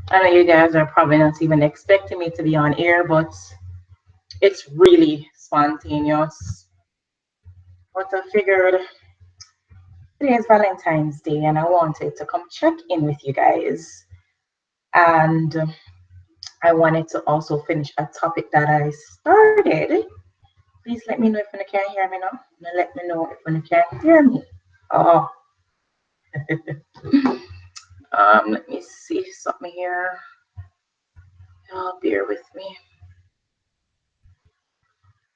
I know you guys are probably not even expecting me to be on air, but it's really spontaneous. But I figured today is Valentine's Day and I wanted to come check in with you guys. And I wanted to also finish a topic that I started. Please let me know if you can hear me now. Let me know if you can hear me. Oh, let me see something here. Oh, bear with me.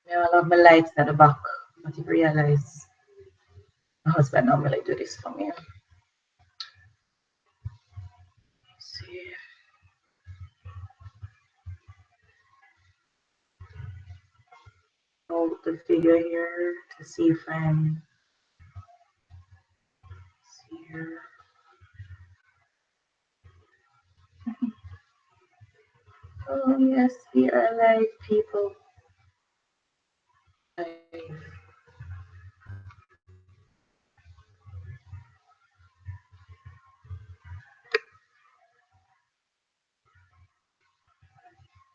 Yeah, I love my lights at the back. But you realize my husband normally do this for me. See, hold the figure here to see if I'm here. Oh yes, we are live, people. Live.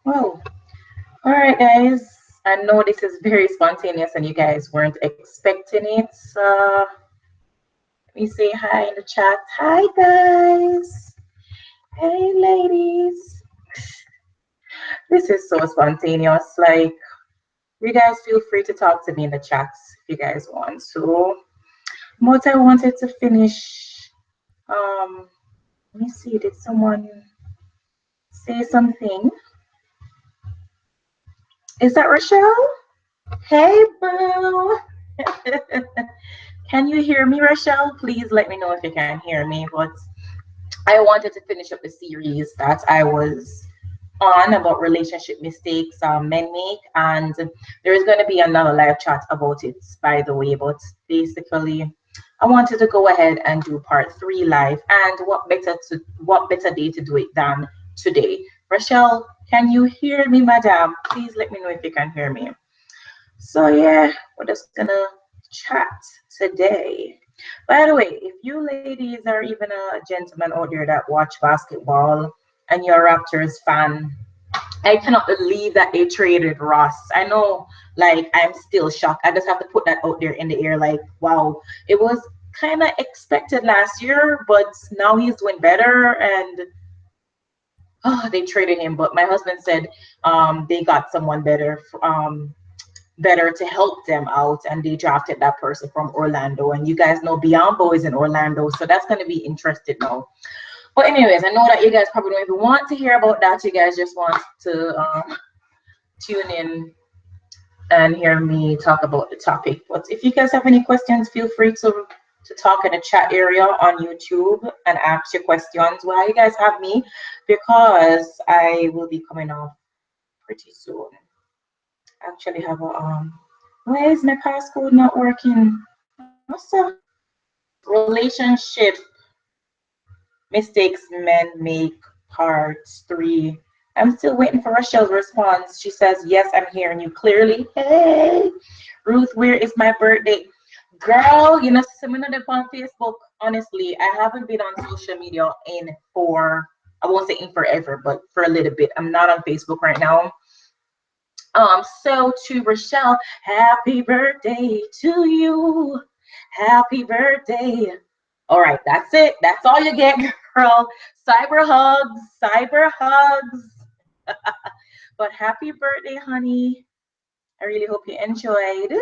Well, all right, guys. I know this is very spontaneous, and you guys weren't expecting it. So let me say hi in the chat. Hi, guys. Hey, ladies. This is so spontaneous. Like, you guys feel free to talk to me in the chats if you guys want. So, what I wanted to finish. Um, Let me see. Did someone say something? Is that Rochelle? Hey, boo. Can you hear me, Rochelle? Please let me know if you can hear me. But I wanted to finish up the series that I was on about relationship mistakes men make, and there is going to be another live chat about it, by the way. But basically, I wanted to go ahead and do part 3 live, and what better day to do it than today? Rochelle, can you hear me, madam? Please let me know if you can hear me. So yeah, we're just gonna chat today. By the way, if you ladies are even a gentleman out there that watch basketball and you're a Raptors fan, I cannot believe that they traded Ross. I know, like, I'm still shocked. I just have to put that out there in the air. Like, wow, it was kind of expected last year, but now he's doing better. And oh, they traded him. But my husband said they got someone better to help them out, and they drafted that person from Orlando. And you guys know Biombo is in Orlando, so that's going to be interesting now. But anyways, I know that you guys probably don't even want to hear about that. You guys just want to tune in and hear me talk about the topic. But if you guys have any questions, feel free to talk in the chat area on YouTube and ask your questions while you guys have me, because I will be coming off pretty soon. Actually have a why is my passcode not working? What's up? Relationship mistakes men make, part 3. I'm still waiting for Rochelle's response. She says, yes, I'm hearing you clearly. Hey, Ruth, where is my birthday? Girl, you know, similar to on Facebook. Honestly, I haven't been on social media I won't say in forever, but for a little bit. I'm not on Facebook right now. So to Rochelle, happy birthday to you. Happy birthday. All right, that's it. That's all you get, girl. Cyber hugs, cyber hugs. But happy birthday, honey. I really hope you enjoyed.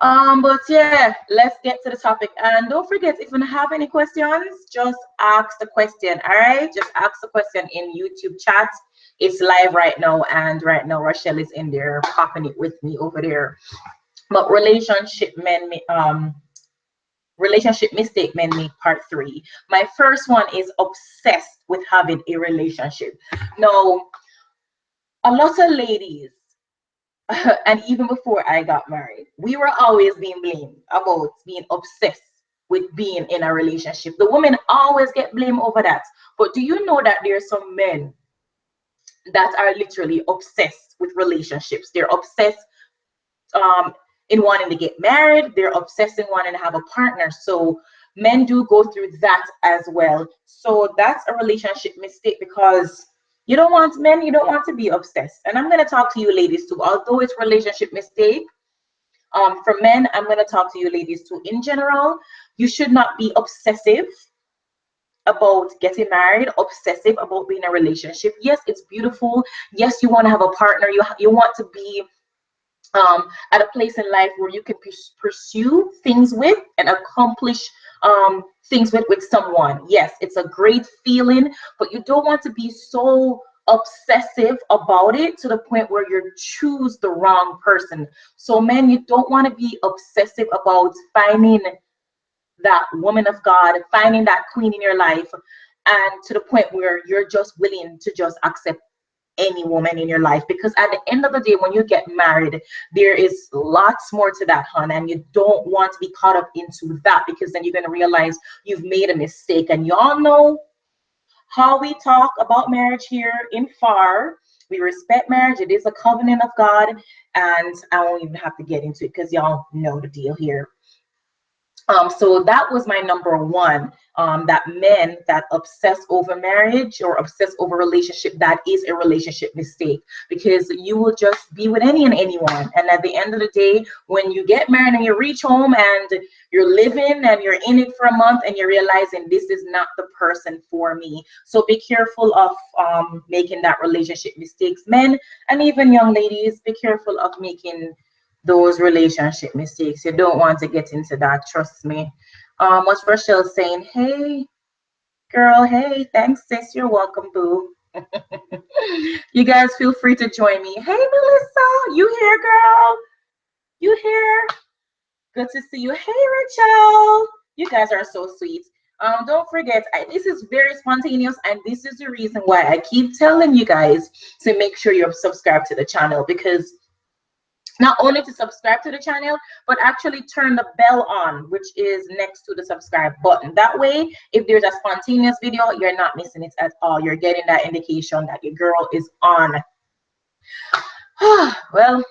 But yeah, let's get to the topic. And don't forget, if you have any questions, just ask the question. All right, just ask the question in YouTube chat. It's live right now, and right now Rochelle is in there popping it with me over there. But relationship mistake men make, part 3. My first one is obsessed with having a relationship. Now, a lot of ladies, and even before I got married, we were always being blamed about being obsessed with being in a relationship. The women always get blamed over that. But do you know that there are some men that are literally obsessed with relationships? They're obsessed in wanting to get married. They're obsessed in wanting to have a partner. So Men do go through that as well. So that's a relationship mistake, because you don't want men, you don't want to be obsessed. And I'm going to talk to you ladies too, although it's relationship mistake. For men, I'm going to talk to you ladies too. In general, you should not be obsessive about getting married, obsessive about being in a relationship. Yes, it's beautiful. Yes, you want to have a partner. You want to be at a place in life where you can pursue things with and accomplish things with someone. Yes, it's a great feeling, but you don't want to be so obsessive about it to the point where you choose the wrong person. So men, you don't want to be obsessive about finding that woman of God, finding that queen in your life, and to the point where you're just willing to just accept any woman in your life. Because at the end of the day, when you get married, there is lots more to that, hon, and you don't want to be caught up into that, because then you're going to realize you've made a mistake. And y'all know how we talk about marriage here in FAR. We respect marriage. It is a covenant of God, and I won't even have to get into it because y'all know the deal here. So that was my number one, that men that obsess over marriage or obsess over relationship, that is a relationship mistake, because you will just be with any and anyone. And at the end of the day, when you get married and you reach home and you're living and you're in it for a month and you're realizing this is not the person for me. So be careful of making that relationship mistakes. Men and even young ladies, be careful of making those relationship mistakes. You don't want to get into that, trust me. What's Rochelle saying? Hey girl, hey, thanks sis, you're welcome, boo. You guys feel free to join me. Hey Melissa, you here, girl? You here? Good to see you. Hey Rachel, you guys are so sweet. Don't forget, this is very spontaneous, and this is the reason why I keep telling you guys to make sure you're subscribed to the channel, because not only to subscribe to the channel, but actually turn the bell on, which is next to the subscribe button. That way, if there's a spontaneous video, you're not missing it at all. You're getting that indication that your girl is on. Well,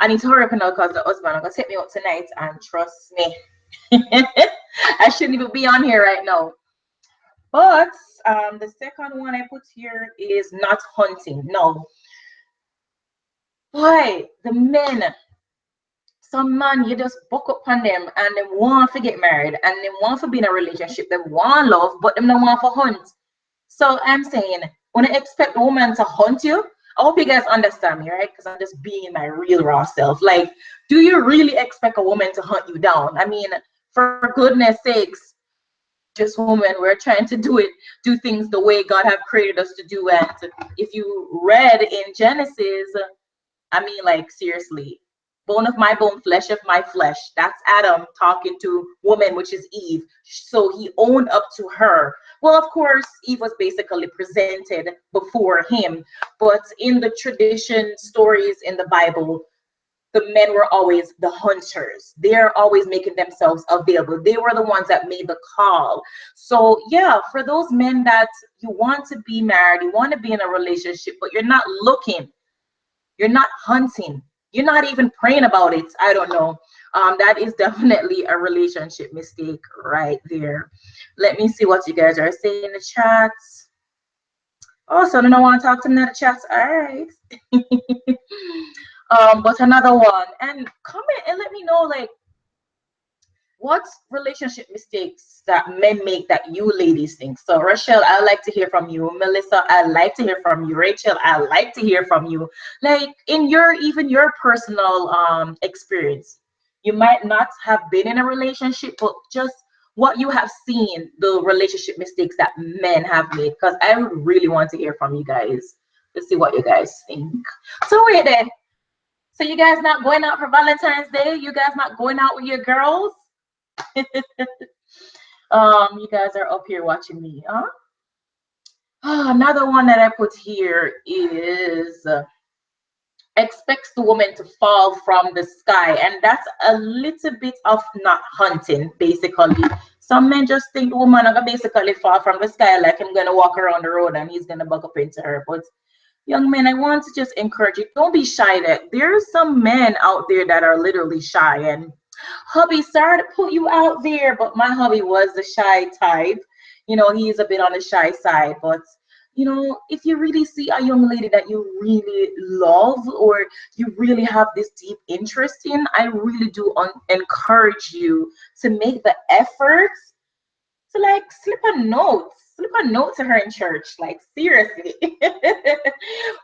I need to hurry up now because the husband is going to take me out tonight, and trust me, I shouldn't even be on here right now. But the second one I put here is not hunting. No. Boy, the men, some man, you just buck up on them and they want to get married and they want to be in a relationship, they want love, but them don't want to hunt. So I'm saying, when I expect a woman to hunt you, I hope you guys understand me, right? Because I'm just being my real raw self. Like, do you really expect a woman to hunt you down? I mean, for goodness sakes, just women, we're trying to do things the way God have created us to do. And if you read in Genesis, I mean, like, seriously, bone of my bone, flesh of my flesh. That's Adam talking to woman, which is Eve. So he owned up to her. Well, of course, Eve was basically presented before him. But in the tradition stories in the Bible, the men were always the hunters. They're always making themselves available. They were the ones that made the call. So yeah, for those men that you want to be married, you want to be in a relationship, but you're not looking, you're not hunting, you're not even praying about it, I don't know, that is definitely a relationship mistake right there. Let me see what you guys are saying in the chats. Oh, so I don't want to talk to me in the chats. All right. But another one, and comment and let me know, like, what relationship mistakes that men make that you ladies think. So Rochelle, I like to hear from you. Melissa, I like to hear from you. Rachel, I like to hear from you. Like, in your even your personal experience, you might not have been in a relationship, but just what you have seen, the relationship mistakes that men have made, because I would really want to hear from you guys to see what you guys think. So wait then, so you guys not going out for Valentine's Day? You guys not going out with your girls? You guys are up here watching me, huh? Another one that I put here is expects the woman to fall from the sky, and that's a little bit of not hunting, basically. Some men just think the woman gonna basically fall from the sky, like I'm gonna walk around the road and he's gonna bug up into her. But young men, I want to just encourage you, don't be shy. That there's some men out there that are literally shy, and Hubby, sorry to put you out there, but my hubby was the shy type. You know, he's a bit on the shy side, but you know, if you really see a young lady that you really love or you really have this deep interest in, I really do encourage you to make the effort to like slip a note to her in church, like seriously.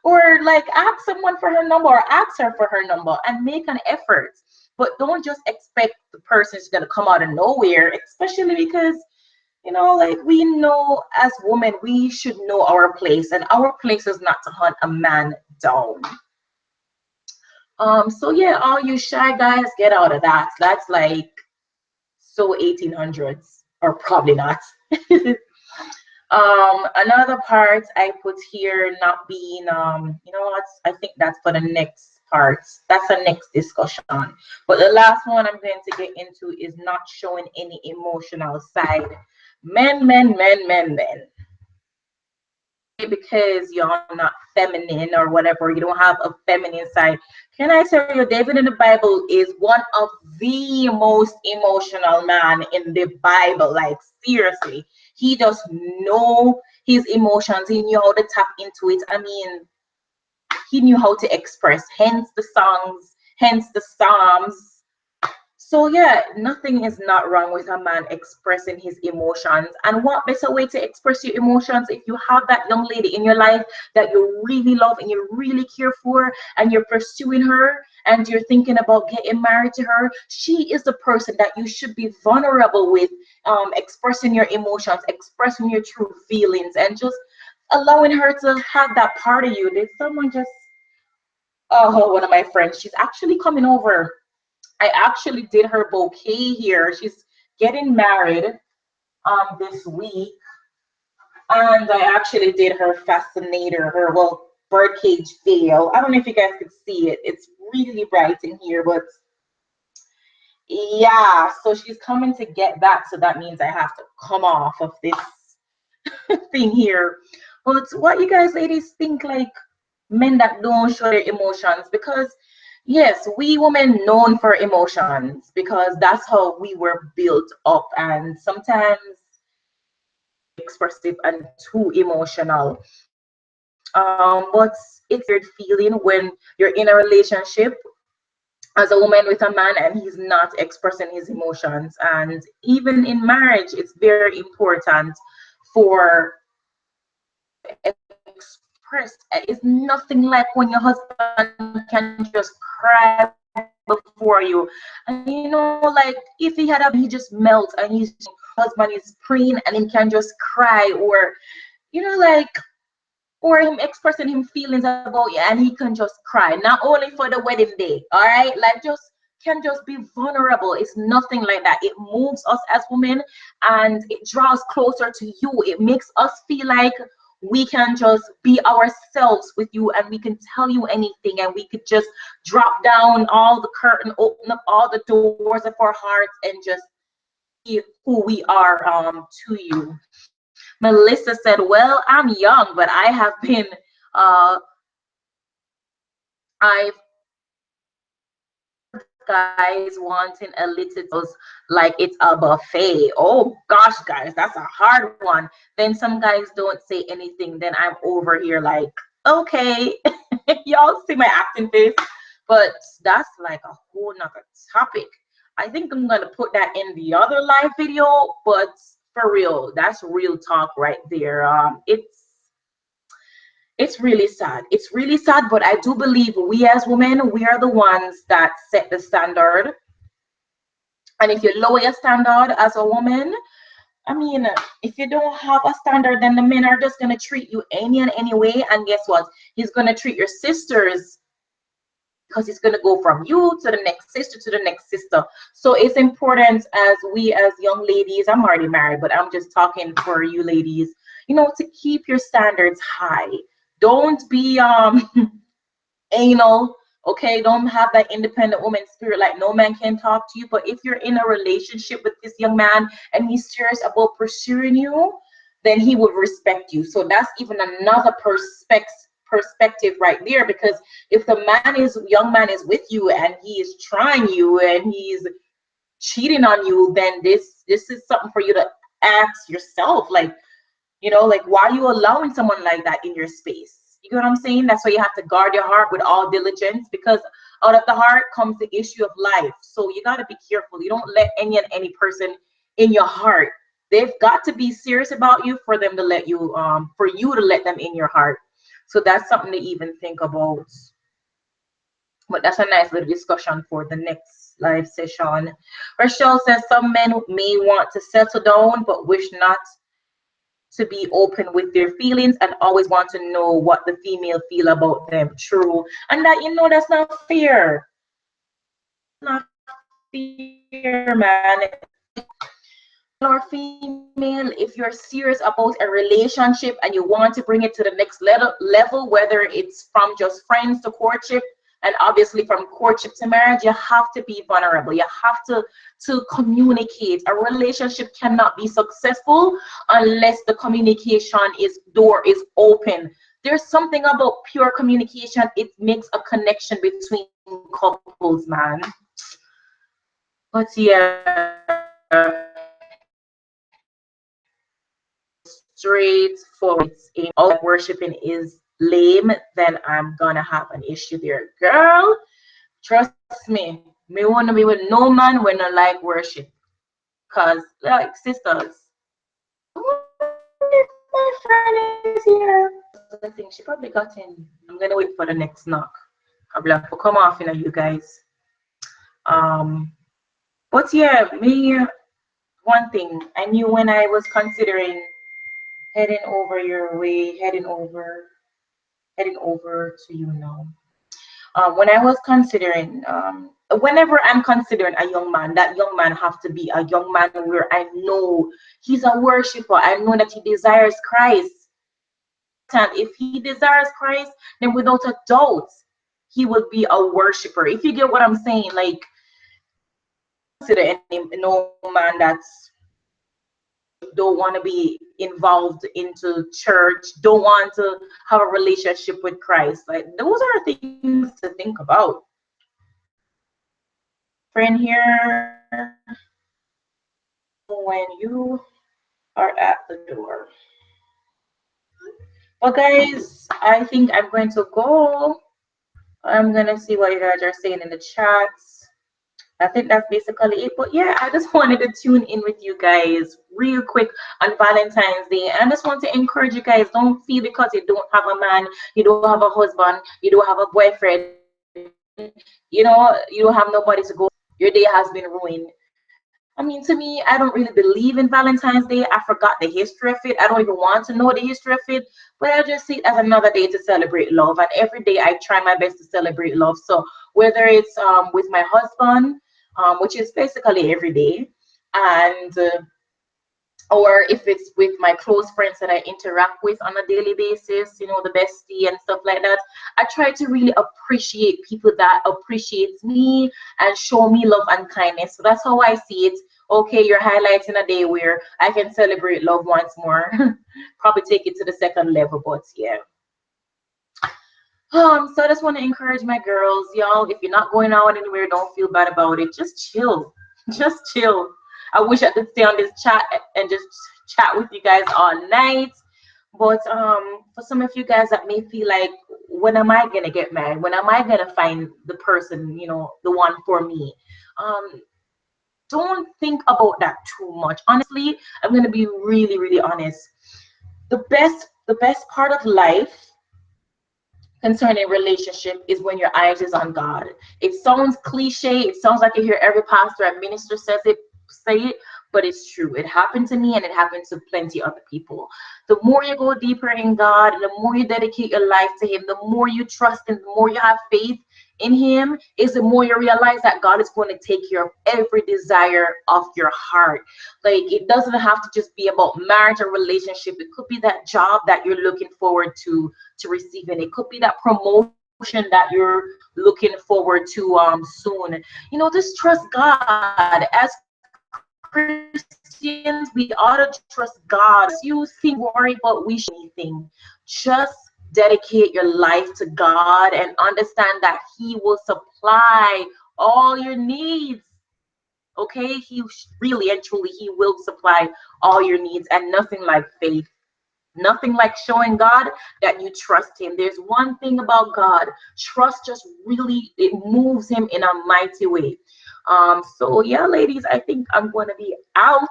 Or like ask someone for her number or ask her for her number and make an effort. But don't just expect the person's gonna come out of nowhere, especially because you know, like we know as women, we should know our place, and our place is not to hunt a man down. So yeah, all you shy guys, get out of that. That's like so 1800s, or probably not. Another part I put here not being you know what, I think that's for the next part. That's the next discussion. But the last one I'm going to get into is not showing any emotional side. Men. Because you're not feminine or whatever, you don't have a feminine side. Can I tell you, David in the Bible is one of the most emotional man in the Bible. Like seriously, he just know his emotions. He knew how to tap into it. I mean, he knew how to express. Hence the songs. Hence the psalms. So yeah, nothing is not wrong with a man expressing his emotions. And what better way to express your emotions if you have that young lady in your life that you really love and you really care for and you're pursuing her and you're thinking about getting married to her. She is the person that you should be vulnerable with, expressing your emotions, expressing your true feelings, and just allowing her to have that part of you. Did someone just, oh, one of my friends, she's actually coming over. I actually did her bouquet here. She's getting married this week, and I actually did her fascinator, her well birdcage veil. I don't know if you guys can see it. It's really bright in here, but yeah. So she's coming to get that. So that means I have to come off of this thing here. But what you guys ladies think, like men that don't show their emotions? Because yes, we women known for emotions because that's how we were built up, and sometimes expressive and too emotional. But it's a weird feeling when you're in a relationship as a woman with a man and he's not expressing his emotions. And even in marriage, it's very important for express. It's nothing like when your husband can just cry before you. And you know, like if he had a he just melts and his husband is praying and he can just cry, or you know, like or him expressing him feelings about you and he can just cry. Not only for the wedding day, all right? Like just can just be vulnerable. It's nothing like that. It moves us as women and it draws closer to you. It makes us feel like we can just be ourselves with you and we can tell you anything and we could just drop down all the curtain, open up all the doors of our hearts and just be who we are to you. Melissa said, well, I'm young, but I have been I've guys wanting a little like it's a buffet. Oh gosh, guys, that's a hard one. Then some guys don't say anything. Then I'm over here like, okay, y'all see my acting face, but that's like a whole nother topic. I think I'm gonna put that in the other live video, but for real, that's real talk right there. It's really sad. It's really sad, but I do believe we as women, we are the ones that set the standard. And if you lower your standard as a woman, I mean, if you don't have a standard, then the men are just going to treat you any and any way. And guess what? He's going to treat your sisters because he's going to go from you to the next sister to the next sister. So it's important as we as young ladies, I'm already married, but I'm just talking for you ladies, you know, to keep your standards high. Don't be anal, okay? Don't have that independent woman spirit like no man can talk to you. But if you're in a relationship with this young man and he's serious about pursuing you, then he would respect you. So that's even another perspective right there, because if the young man is with you and he is trying you and he's cheating on you, then this is something for you to ask yourself. Like, like, why are you allowing someone like that in your space? You get what I'm saying? That's why you have to guard your heart with all diligence, because out of the heart comes the issue of life. So you got to be careful. You don't let any and any person in your heart. They've got to be serious about you for them to let you, for you to let them in your heart. So that's something to even think about. But that's a nice little discussion for the next live session. Rochelle says some men may want to settle down but wish not to be open with their feelings and always want to know what the female feel about them. True. And that, that's not fair. Not fair, man. Or female, if you're serious about a relationship and you want to bring it to the next level, whether it's from just friends to courtship, and obviously from courtship to marriage, you have to be vulnerable. You have to communicate. A relationship cannot be successful unless the communication door is open. There's something about pure communication. It makes a connection between couples, man. But yeah, straightforward. All worshiping is lame, then I'm gonna have an issue there, girl. Trust me, me wanna be with no man when I like worship, cause like sisters. My friend is here. I think she probably got in. I'm gonna wait for the next knock. I'll be like, well, come off, you guys. Um, but yeah, me. One thing I knew when I was considering heading over your way, heading over to you now. When I was considering, whenever I'm considering a young man, that young man have to be a young man where I know he's a worshiper. I know that he desires Christ. And if he desires Christ, then without a doubt, he will be a worshiper. If you get what I'm saying, like, consider any no man that's don't want to be involved into church, don't want to have a relationship with Christ. Like, those are things to think about. Friend here, when you are at the door. Well, guys, I think I'm going to go. I'm going to see what you guys are saying in the chats. I think that's basically it. But yeah, I just wanted to tune in with you guys real quick on Valentine's Day. And I just want to encourage you guys, don't feel because you don't have a man, you don't have a husband, you don't have a boyfriend, you don't have nobody to go. Your day has been ruined. I mean, to me, I don't really believe in Valentine's Day. I forgot the history of it. I don't even want to know the history of it. But I just see it as another day to celebrate love. And every day I try my best to celebrate love. So whether it's with my husband, which is basically every day, and or if it's with my close friends that I interact with on a daily basis, the bestie and stuff like that, I try to really appreciate people that appreciates me and show me love and kindness. So that's how I see it. Okay, you're highlighting a day where I can celebrate love once more. Probably take it to the second level, but yeah. So I just want to encourage my girls, y'all, if you're not going out anywhere, don't feel bad about it. Just chill. Just chill. I wish I could stay on this chat and just chat with you guys all night. But for some of you guys that may feel like, when am I gonna get married? When am I gonna find the person, the one for me? Don't think about that too much. Honestly, I'm gonna be really, really honest. The best part of life concerning relationship is when your eyes is on God. It sounds cliche. It sounds like you hear every pastor and minister say it, but it's true. It happened to me and it happened to plenty other people. The more you go deeper in God, the more you dedicate your life to Him, the more you trust and the more you have faith in Him, is the more you realize that God is going to take care of every desire of your heart. Like, it doesn't have to just be about marriage or relationship. It could be that job that you're looking forward to receiving. It could be that promotion that you're looking forward to soon. Just trust God. As Christians, we ought to trust God. You think, worry about anything. Just dedicate your life to God and understand that He will supply all your needs. Okay, really and truly, he will supply all your needs, and nothing like faith. Nothing like showing God that you trust him. There's one thing about God, trust just really, it moves him in a mighty way. So yeah, ladies, I think I'm going to be out.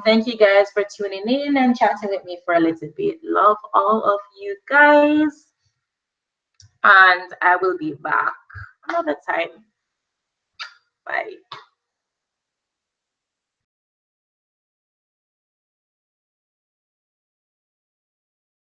Thank you guys for tuning in and chatting with me for a little bit. Love all of you guys, and I will be back another time.